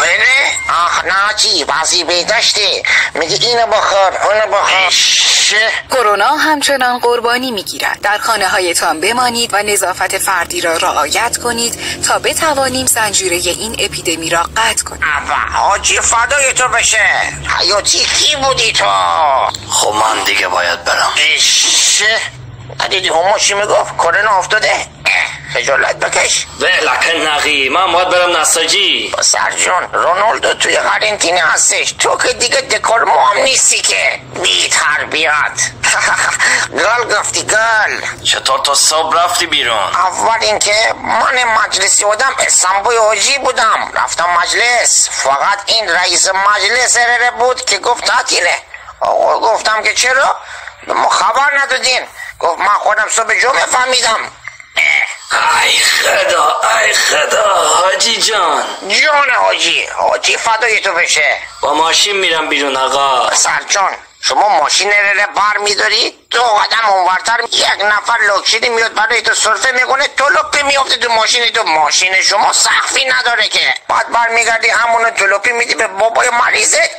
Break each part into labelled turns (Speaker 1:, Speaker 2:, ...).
Speaker 1: ساحله؟ آخ ناجی وظیفه داشتی میگه اینو بخور اونو بخور.
Speaker 2: کرونا همچنان قربانی میگیرد. در خانه هایتان بمانید و نظافت فردی را رعایت کنید تا بتوانیم زنجیره این اپیدمی را قطع کنیم.
Speaker 1: حاجی فدای تو بشه. حیاتی کی بودی تو؟
Speaker 3: خب من دیگه باید برم.
Speaker 1: ندیدی همون چی میگفت؟ کرونا افتاده؟ خجالت بکش.
Speaker 3: لکن نقی من باید برم نساجی.
Speaker 1: پسر جون رونالدو توی قرنطینه هستش، تو که دیگه دکار ما هم نیستی که. بی تربیت. گل گفتی گل.
Speaker 3: چطور تو صبح رفتی بیرون؟
Speaker 1: اول اینکه من مجلسی بودم، استانبول حاجی بودم، رفتم مجلس. فقط این رئیس مجلس بود که گفت تعطیله. گفتم که چرا؟ ما خبر ندادین. گفت من خودم صبح جمعه فهمیدم.
Speaker 3: ای خدا حاجی جان.
Speaker 1: جان حاجی فدای تو بشه.
Speaker 3: با ماشین میرم بیرون آقا.
Speaker 1: سرجان شما ماشین رو بر میداری، 2 قدم اونورتر یک نفر لوکشیدی میاد برای تو سرفه میکنه، تو لپی میافته تو ماشین تو. ماشین شما سقفی نداره که. بعد بر میگردی همونو تو لپی میدی به بابای مریضه.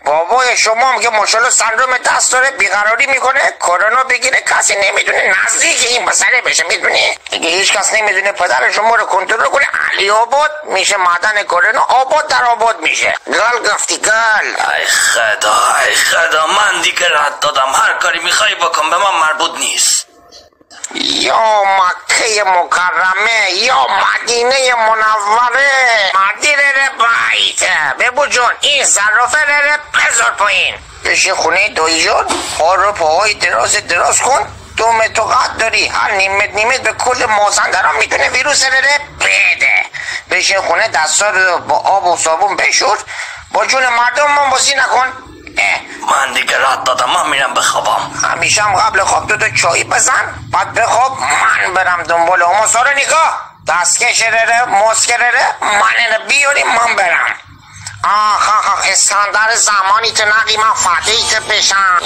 Speaker 1: بابای شما هم که ماشاءالله سندروم دست داره، بیقراری میکنه، کرونا بگیره، کسی نمیدونه نزدیک این پسره بشه. میدونی دیگه هیچ کس نمیدونه پدر شما رو کنترل کنه. علی آباد میشه معدن کرونا، آباد در آباد میشه. گل گفتی گل.
Speaker 3: ای خدا من دیگه رد دادم. هر کاری میخوای بکن، به من مربوط نیست.
Speaker 1: یا مکه مکرمه یا مدینه منوره، مدینه بایت. ببو جون این صرافه رو بذار پایین. بشین خونه دایی جون، رو پاهای دراز کن. 2 متر قد داری، هر نیمت به کل مازندران میتونه ویروس رو بده. بشین خونه دستا رو با آب و صابون بشور. با جون مردم من بازی نکن.
Speaker 3: من دیگه رد دادم، من میرم بخوابم.
Speaker 1: همیشه هم قبل خواب 2 چای بزن بعد بخواب. من برم دنبال اما سارا نگاه دستکشره مسکره من بیاریم من برم. اسکندر زمانی تو نقی من فتحی که بشم.